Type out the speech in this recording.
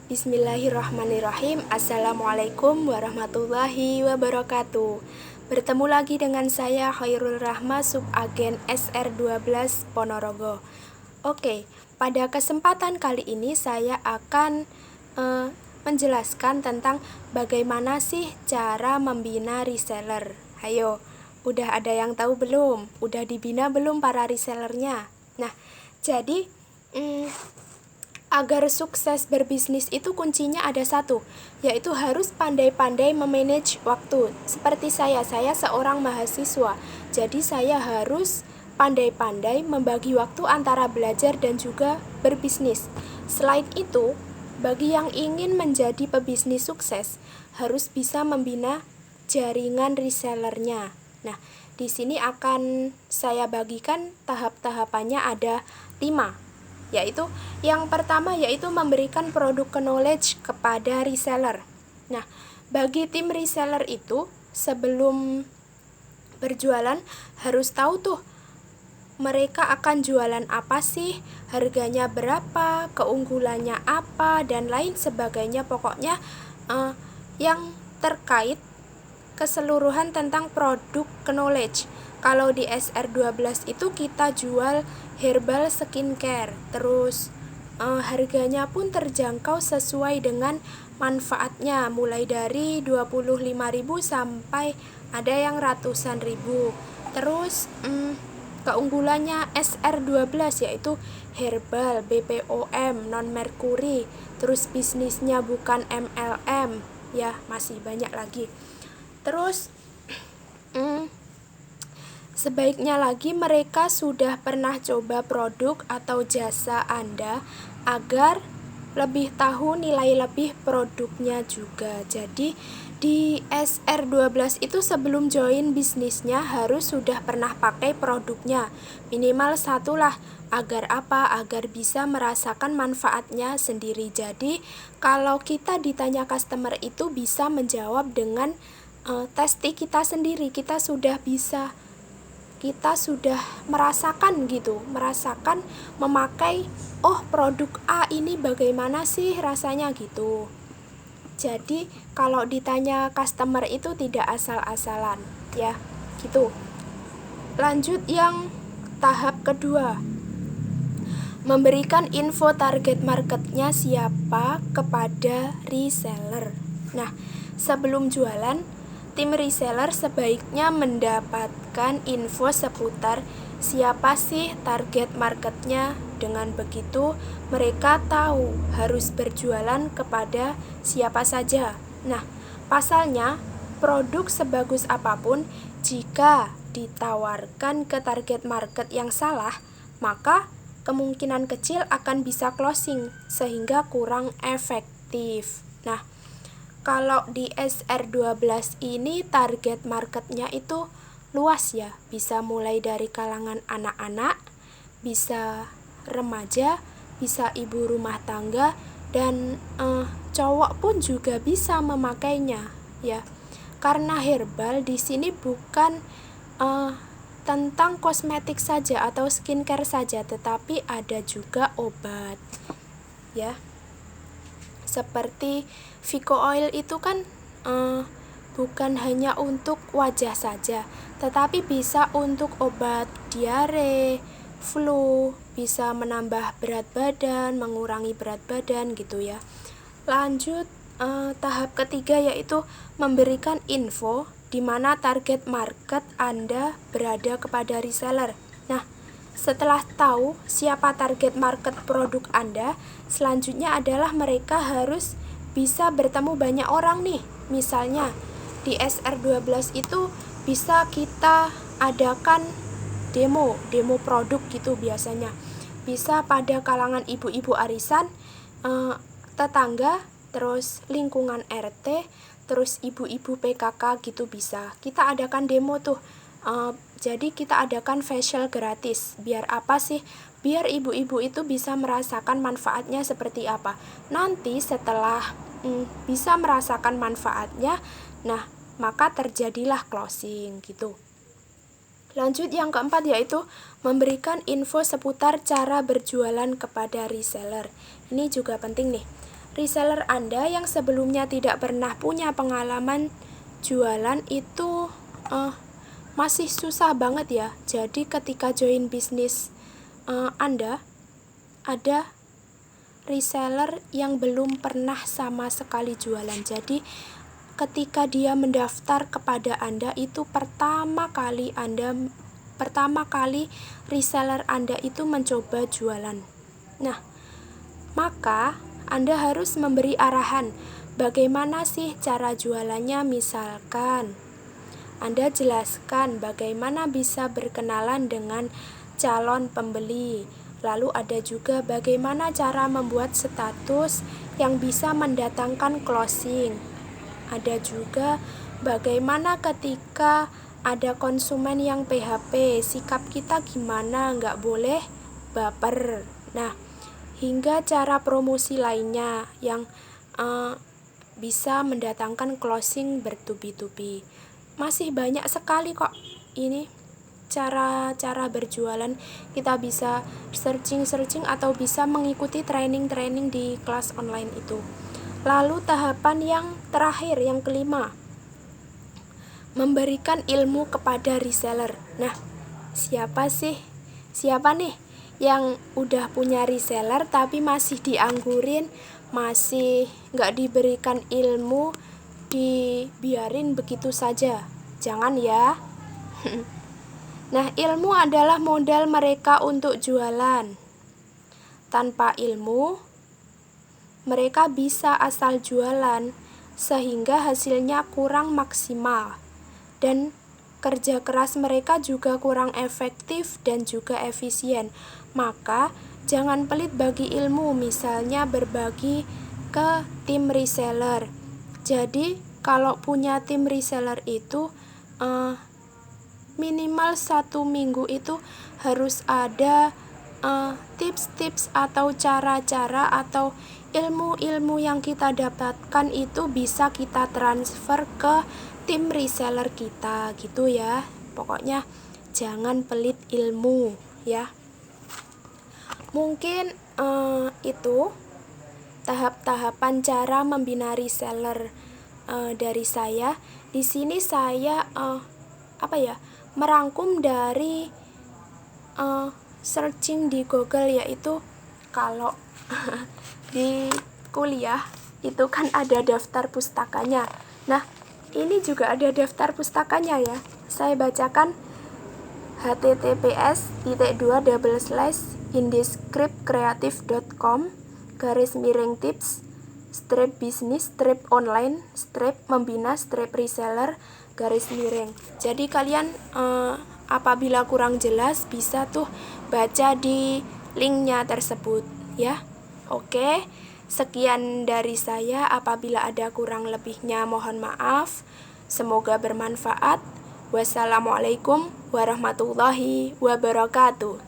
Bismillahirrahmanirrahim. Assalamualaikum warahmatullahi wabarakatuh. Bertemu lagi dengan saya Khairul Rahma, Subagen SR12 Ponorogo. Oke, pada kesempatan kali ini saya akan menjelaskan tentang bagaimana sih cara membina reseller. Ayo, udah ada yang tahu belum? Udah dibina belum para resellernya? Nah, jadi agar sukses berbisnis itu kuncinya ada satu, yaitu harus pandai-pandai memanage waktu. Seperti saya seorang mahasiswa, jadi saya harus pandai-pandai membagi waktu antara belajar dan juga berbisnis. Selain itu, bagi yang ingin menjadi pebisnis sukses, harus bisa membina jaringan resellernya. Nah, di sini akan saya bagikan tahap-tahapannya ada 5. Yaitu yang pertama yaitu memberikan produk knowledge kepada reseller. Nah, bagi tim reseller itu sebelum berjualan harus tahu tuh mereka akan jualan apa sih, harganya berapa, keunggulannya apa, dan lain sebagainya. Pokoknya yang terkait keseluruhan tentang produk knowledge. Kalau di SR12 itu kita jual herbal skincare, terus harganya pun terjangkau sesuai dengan manfaatnya, mulai dari 25.000 sampai ada yang ratusan ribu. Terus keunggulannya SR12 yaitu herbal, BPOM, non merkuri, terus bisnisnya bukan MLM, ya masih banyak lagi. Terus sebaiknya lagi mereka sudah pernah coba produk atau jasa Anda agar lebih tahu nilai lebih produknya juga. Jadi di SR12 itu sebelum join bisnisnya harus sudah pernah pakai produknya, minimal satu lah. Agar apa? Agar bisa merasakan manfaatnya sendiri. Jadi kalau kita ditanya customer itu bisa menjawab dengan testi kita sendiri. Kita sudah merasakan gitu, merasakan memakai, oh produk A ini bagaimana sih rasanya gitu. Jadi kalau ditanya customer itu tidak asal-asalan, ya gitu. Lanjut yang tahap kedua, memberikan info target marketnya siapa kepada reseller. Nah, sebelum jualan, tim reseller sebaiknya mendapatkan info seputar siapa sih target marketnya. Dengan begitu, mereka tahu harus berjualan kepada siapa saja. Nah, pasalnya, produk sebagus apapun, jika ditawarkan ke target market yang salah, maka kemungkinan kecil akan bisa closing, sehingga kurang efektif. Nah, kalau di SR12 ini target marketnya itu luas ya, bisa mulai dari kalangan anak-anak, bisa remaja, bisa ibu rumah tangga, dan cowok pun juga bisa memakainya ya. Karena herbal di sini bukan tentang kosmetik saja atau skincare saja, tetapi ada juga obat ya. Seperti Vico Oil itu kan bukan hanya untuk wajah saja, tetapi bisa untuk obat diare, flu, bisa menambah berat badan, mengurangi berat badan gitu ya. Lanjut tahap ketiga yaitu memberikan info di mana target market Anda berada kepada reseller. Nah, setelah tahu siapa target market produk Anda, selanjutnya adalah mereka harus bisa bertemu banyak orang nih. Misalnya di SR12 itu bisa kita adakan demo produk gitu biasanya. Bisa pada kalangan ibu-ibu arisan, tetangga, terus lingkungan RT, terus ibu-ibu PKK gitu bisa. Kita adakan demo tuh. Jadi kita adakan facial gratis. Biar apa sih? Biar ibu-ibu itu bisa merasakan manfaatnya seperti apa. Nanti setelah bisa merasakan manfaatnya, nah maka terjadilah closing gitu. Lanjut yang keempat yaitu memberikan info seputar cara berjualan kepada reseller. Ini juga penting nih. reseller Anda yang sebelumnya tidak pernah punya pengalaman jualan itu masih susah banget ya. Jadi ketika join bisnis Anda, ada reseller yang belum pernah sama sekali jualan. Jadi ketika dia mendaftar kepada Anda itu pertama kali reseller Anda itu mencoba jualan. Nah, maka Anda harus memberi arahan bagaimana sih cara jualannya. Misalkan Anda jelaskan bagaimana bisa berkenalan dengan calon pembeli. Lalu ada juga bagaimana cara membuat status yang bisa mendatangkan closing. Ada juga bagaimana ketika ada konsumen yang PHP, sikap kita gimana, nggak boleh baper. Nah, hingga cara promosi lainnya yang bisa mendatangkan closing bertubi-tubi. Masih banyak sekali kok ini cara-cara berjualan. Kita bisa searching atau bisa mengikuti training di kelas online itu. Lalu tahapan yang terakhir, yang kelima, memberikan ilmu kepada reseller. Nah, siapa nih yang udah punya reseller tapi masih dianggurin, masih nggak diberikan ilmu, dibiarin begitu saja? Jangan ya. Nah, ilmu adalah modal mereka untuk jualan. Tanpa ilmu, mereka bisa asal jualan sehingga hasilnya kurang maksimal, dan kerja keras mereka juga kurang efektif dan juga efisien. Maka jangan pelit bagi ilmu, misalnya berbagi ke tim reseller. Jadi kalau punya tim reseller itu minimal 1 minggu itu harus ada tips-tips atau cara-cara atau ilmu-ilmu yang kita dapatkan itu bisa kita transfer ke tim reseller kita gitu ya. Pokoknya jangan pelit ilmu ya. Mungkin itu tahap-tahapan cara membina reseller dari saya. Di sini saya merangkum dari searching di Google, yaitu kalau di kuliah itu kan ada daftar pustakanya. Nah, ini juga ada daftar pustakanya ya. Saya bacakan https://indescriptcreative.com/tips /bisnis /online /membina /reseller /. Jadi kalian apabila kurang jelas bisa tuh baca di linknya tersebut ya. Oke, sekian dari saya. Apabila ada kurang lebihnya mohon maaf. Semoga bermanfaat. Wassalamualaikum warahmatullahi wabarakatuh.